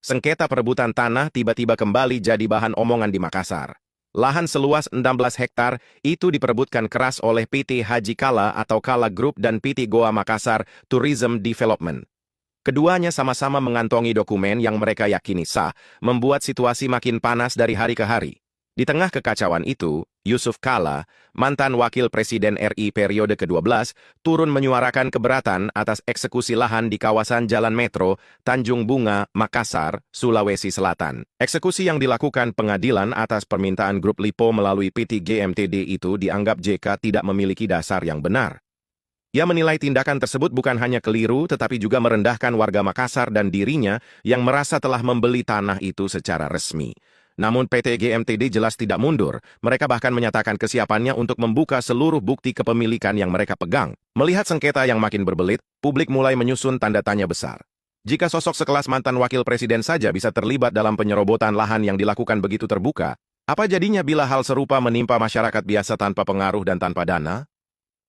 Sengketa perebutan tanah tiba-tiba kembali jadi bahan omongan di Makassar. Lahan seluas 16 hektar itu diperebutkan keras oleh PT Haji Kala atau Kala Group dan PT Goa Makassar Tourism Development. Keduanya sama-sama mengantongi dokumen yang mereka yakini sah, membuat situasi makin panas dari hari ke hari. Di tengah kekacauan itu, Yusuf Kala, mantan wakil presiden RI periode ke-12, turun menyuarakan keberatan atas eksekusi lahan di kawasan Jalan Metro, Tanjung Bunga, Makassar, Sulawesi Selatan. Eksekusi yang dilakukan pengadilan atas permintaan grup Lipo melalui PT GMTD itu dianggap JK tidak memiliki dasar yang benar. Ia menilai tindakan tersebut bukan hanya keliru tetapi juga merendahkan warga Makassar dan dirinya yang merasa telah membeli tanah itu secara resmi. Namun PT GMTD jelas tidak mundur, mereka bahkan menyatakan kesiapannya untuk membuka seluruh bukti kepemilikan yang mereka pegang. Melihat sengketa yang makin berbelit, publik mulai menyusun tanda tanya besar. Jika sosok sekelas mantan wakil presiden saja bisa terlibat dalam penyerobotan lahan yang dilakukan begitu terbuka, apa jadinya bila hal serupa menimpa masyarakat biasa tanpa pengaruh dan tanpa dana?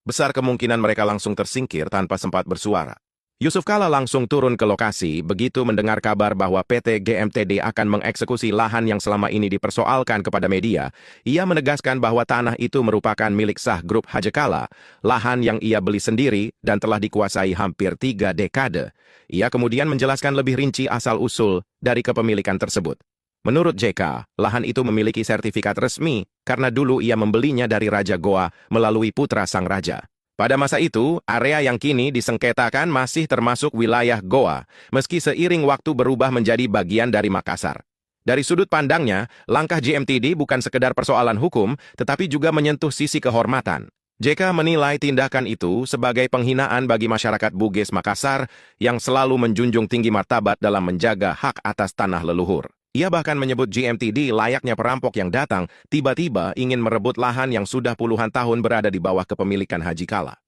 Besar kemungkinan mereka langsung tersingkir tanpa sempat bersuara. Yusuf Kala langsung turun ke lokasi begitu mendengar kabar bahwa PT GMTD akan mengeksekusi lahan yang selama ini dipersoalkan kepada media. Ia menegaskan bahwa tanah itu merupakan milik sah grup Haji Kala, lahan yang ia beli sendiri dan telah dikuasai hampir 3 dekade. Ia kemudian menjelaskan lebih rinci asal-usul dari kepemilikan tersebut. Menurut JK, lahan itu memiliki sertifikat resmi karena dulu ia membelinya dari Raja Goa melalui putra sang raja. Pada masa itu, area yang kini disengketakan masih termasuk wilayah Goa, meski seiring waktu berubah menjadi bagian dari Makassar. Dari sudut pandangnya, langkah GMTD bukan sekedar persoalan hukum, tetapi juga menyentuh sisi kehormatan. JK menilai tindakan itu sebagai penghinaan bagi masyarakat Bugis Makassar yang selalu menjunjung tinggi martabat dalam menjaga hak atas tanah leluhur. Ia bahkan menyebut GMTD layaknya perampok yang datang, tiba-tiba ingin merebut lahan yang sudah puluhan tahun berada di bawah kepemilikan Haji Kala.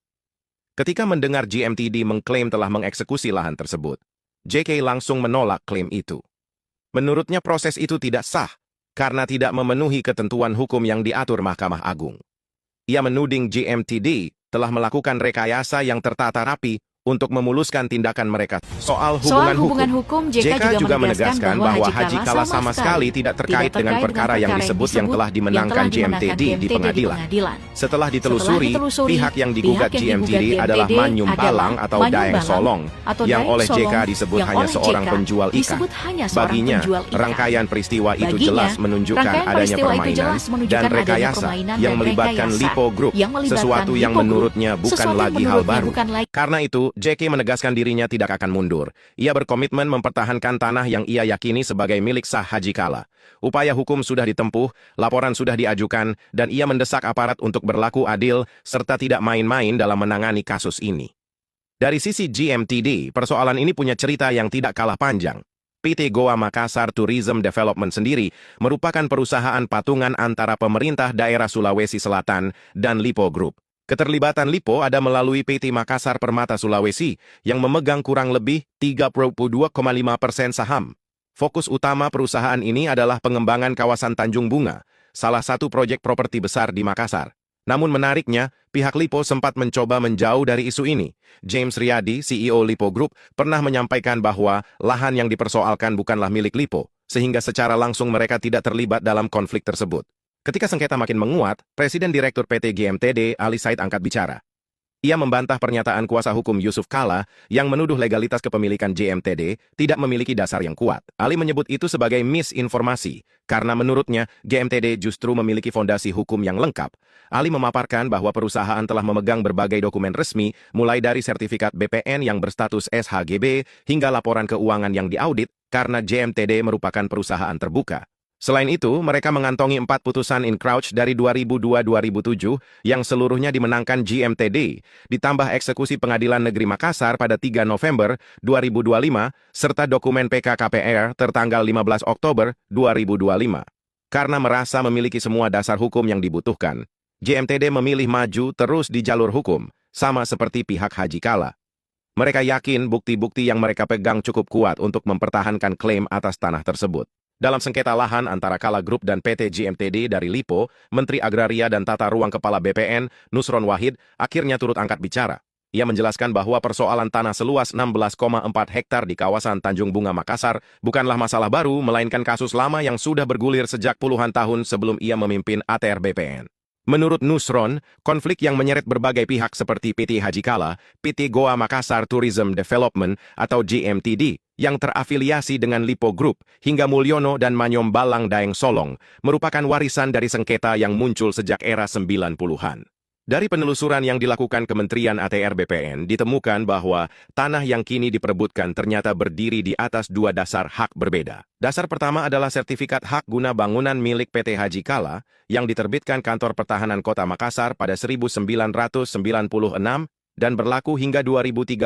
Ketika mendengar GMTD mengklaim telah mengeksekusi lahan tersebut, JK langsung menolak klaim itu. Menurutnya proses itu tidak sah, karena tidak memenuhi ketentuan hukum yang diatur Mahkamah Agung. Ia menuding GMTD telah melakukan rekayasa yang tertata rapi untuk memuluskan tindakan mereka. Soal hubungan hukum, JK juga menegaskan bahwa Haji Kala sama sekali tidak terkait dengan perkara yang disebut yang telah dimenangkan GMTD di pengadilan. Setelah ditelusuri, pihak yang digugat GMTD adalah Manyum Balang atau Daeng Solong, yang oleh JK disebut hanya seorang penjual ikan. Baginya, rangkaian peristiwa itu jelas menunjukkan adanya permainan dan rekayasa yang melibatkan Lipo Group, sesuatu yang menurutnya bukan lagi hal baru. Karena itu, JK menegaskan dirinya tidak akan mundur. Ia berkomitmen mempertahankan tanah yang ia yakini sebagai milik sah Haji Kala. Upaya hukum sudah ditempuh, laporan sudah diajukan, dan ia mendesak aparat untuk berlaku adil serta tidak main-main dalam menangani kasus ini. Dari sisi GMTD, persoalan ini punya cerita yang tidak kalah panjang. PT Goa Makassar Tourism Development sendiri merupakan perusahaan patungan antara pemerintah daerah Sulawesi Selatan dan Lipo Group. Keterlibatan Lipo ada melalui PT Makassar Permata Sulawesi yang memegang kurang lebih 32,5% saham. Fokus utama perusahaan ini adalah pengembangan kawasan Tanjung Bunga, salah satu proyek properti besar di Makassar. Namun menariknya, pihak Lipo sempat mencoba menjauh dari isu ini. James Riyadi, CEO Lipo Group, pernah menyampaikan bahwa lahan yang dipersoalkan bukanlah milik Lipo, sehingga secara langsung mereka tidak terlibat dalam konflik tersebut. Ketika sengketa makin menguat, Presiden Direktur PT GMTD, Ali Said angkat bicara. Ia membantah pernyataan kuasa hukum Yusuf Kala yang menuduh legalitas kepemilikan GMTD tidak memiliki dasar yang kuat. Ali menyebut itu sebagai misinformasi, karena menurutnya GMTD justru memiliki fondasi hukum yang lengkap. Ali memaparkan bahwa perusahaan telah memegang berbagai dokumen resmi, mulai dari sertifikat BPN yang berstatus SHGB hingga laporan keuangan yang diaudit, karena GMTD merupakan perusahaan terbuka. Selain itu, mereka mengantongi 4 putusan in-crouch dari 2002-2007 yang seluruhnya dimenangkan GMTD, ditambah eksekusi Pengadilan Negeri Makassar pada 3 November 2025, serta dokumen PK-KPR tertanggal 15 Oktober 2025. Karena merasa memiliki semua dasar hukum yang dibutuhkan, GMTD memilih maju terus di jalur hukum, sama seperti pihak Haji Kala. Mereka yakin bukti-bukti yang mereka pegang cukup kuat untuk mempertahankan klaim atas tanah tersebut. Dalam sengketa lahan antara Kala Group dan PT GMTD dari Lipo, Menteri Agraria dan Tata Ruang Kepala BPN, Nusron Wahid, akhirnya turut angkat bicara. Ia menjelaskan bahwa persoalan tanah seluas 16,4 hektar di kawasan Tanjung Bunga Makassar bukanlah masalah baru, melainkan kasus lama yang sudah bergulir sejak puluhan tahun sebelum ia memimpin ATR BPN. Menurut Nusron, konflik yang menyeret berbagai pihak seperti PT Haji Kala, PT Goa Makassar Tourism Development atau GMTD, yang terafiliasi dengan Lipo Group, hingga Mulyono dan Manyom Balang Daeng Solong, merupakan warisan dari sengketa yang muncul sejak era 90-an. Dari penelusuran yang dilakukan Kementerian ATR BPN, ditemukan bahwa tanah yang kini diperebutkan ternyata berdiri di atas dua dasar hak berbeda. Dasar pertama adalah sertifikat hak guna bangunan milik PT Haji Kala yang diterbitkan Kantor Pertahanan Kota Makassar pada 1996 dan berlaku hingga 2036.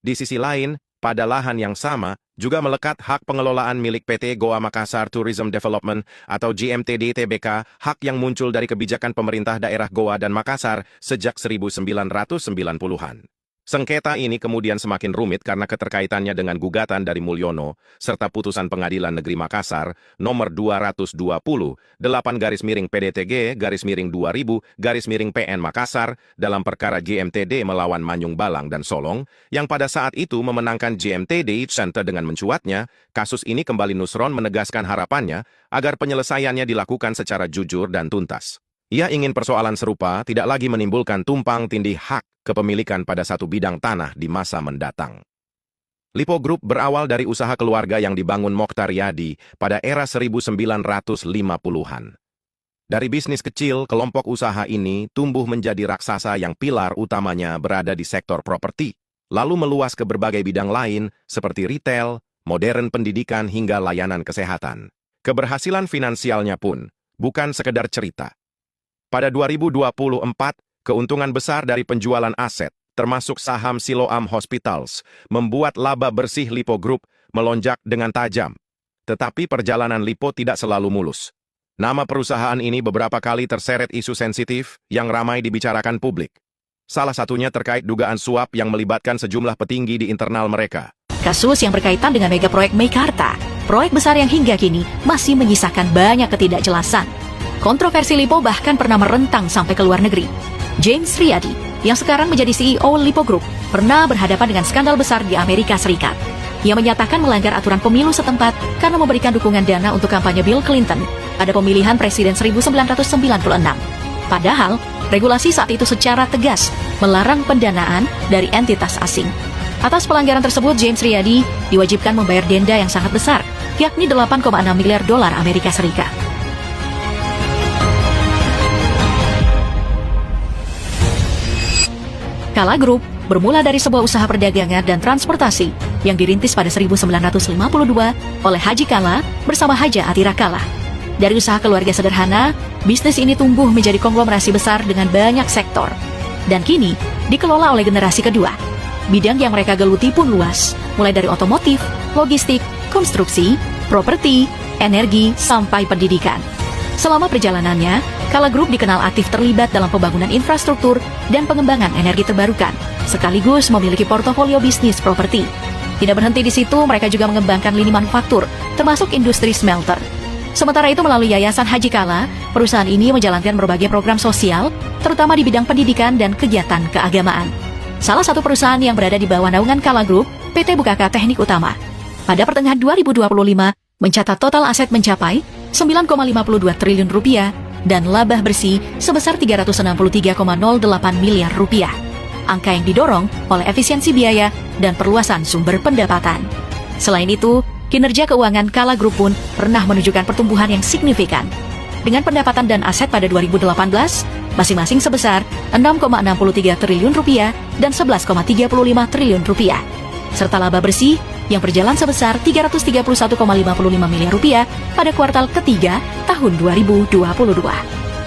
Di sisi lain, pada lahan yang sama, juga melekat hak pengelolaan milik PT Goa Makassar Tourism Development atau GMTD Tbk, hak yang muncul dari kebijakan pemerintah daerah Goa dan Makassar sejak 1990-an. Sengketa ini kemudian semakin rumit karena keterkaitannya dengan gugatan dari Mulyono, serta putusan Pengadilan Negeri Makassar, nomor 220/8-PDTG-2000-PN Makassar, dalam perkara GMTD melawan Manyung Balang dan Solong, yang pada saat itu memenangkan GMTD Center dengan mencuatnya. Kasus ini kembali Nusron menegaskan harapannya agar penyelesaiannya dilakukan secara jujur dan tuntas. Ia ingin persoalan serupa tidak lagi menimbulkan tumpang tindih hak kepemilikan pada satu bidang tanah di masa mendatang. Lipo Group berawal dari usaha keluarga yang dibangun Mokhtar Yadi pada era 1950-an. Dari bisnis kecil, kelompok usaha ini tumbuh menjadi raksasa yang pilar utamanya berada di sektor properti, lalu meluas ke berbagai bidang lain seperti retail, modern pendidikan hingga layanan kesehatan. Keberhasilan finansialnya pun bukan sekedar cerita. Pada 2024, keuntungan besar dari penjualan aset, termasuk saham Siloam Hospitals, membuat laba bersih Lipo Group melonjak dengan tajam. Tetapi perjalanan Lipo tidak selalu mulus. Nama perusahaan ini beberapa kali terseret isu sensitif yang ramai dibicarakan publik. Salah satunya terkait dugaan suap yang melibatkan sejumlah petinggi di internal mereka. Kasus yang berkaitan dengan mega proyek Meikarta, proyek besar yang hingga kini masih menyisakan banyak ketidakjelasan. Kontroversi Lipo bahkan pernah merentang sampai ke luar negeri. James Riyadi, yang sekarang menjadi CEO Lipo Group, pernah berhadapan dengan skandal besar di Amerika Serikat. Ia menyatakan melanggar aturan pemilu setempat karena memberikan dukungan dana untuk kampanye Bill Clinton pada pemilihan presiden 1996. Padahal, regulasi saat itu secara tegas melarang pendanaan dari entitas asing. Atas pelanggaran tersebut, James Riyadi diwajibkan membayar denda yang sangat besar, yakni 8,6 miliar dolar Amerika Serikat. Kala Group bermula dari sebuah usaha perdagangan dan transportasi yang dirintis pada 1952 oleh Haji Kala bersama Haja Atira Kala. Dari usaha keluarga sederhana, bisnis ini tumbuh menjadi konglomerasi besar dengan banyak sektor. Dan kini dikelola oleh generasi kedua. Bidang yang mereka geluti pun luas, mulai dari otomotif, logistik, konstruksi, properti, energi, sampai pendidikan. Selama perjalanannya, Kala Group dikenal aktif terlibat dalam pembangunan infrastruktur dan pengembangan energi terbarukan, sekaligus memiliki portofolio bisnis properti. Tidak berhenti di situ, mereka juga mengembangkan lini manufaktur, termasuk industri smelter. Sementara itu, melalui Yayasan Haji Kala, perusahaan ini menjalankan berbagai program sosial, terutama di bidang pendidikan dan kegiatan keagamaan. Salah satu perusahaan yang berada di bawah naungan Kala Group, PT Bukaka Teknik Utama. Pada pertengahan 2025, mencatat total aset mencapai 9,52 triliun rupiah dan laba bersih sebesar 363,08 miliar rupiah. Angka yang didorong oleh efisiensi biaya dan perluasan sumber pendapatan. Selain itu, kinerja keuangan Kala Group pun pernah menunjukkan pertumbuhan yang signifikan. Dengan pendapatan dan aset pada 2018, masing-masing sebesar 6,63 triliun rupiah dan 11,35 triliun rupiah. Serta laba bersih yang berjalan sebesar 331,55 miliar rupiah pada kuartal ketiga tahun 2022.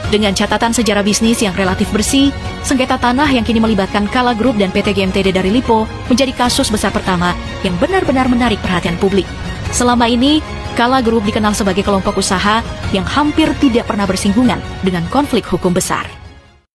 Dengan catatan sejarah bisnis yang relatif bersih, sengketa tanah yang kini melibatkan Kala Group dan PT GMTD dari Lipo menjadi kasus besar pertama yang benar-benar menarik perhatian publik. Selama ini, Kala Group dikenal sebagai kelompok usaha yang hampir tidak pernah bersinggungan dengan konflik hukum besar.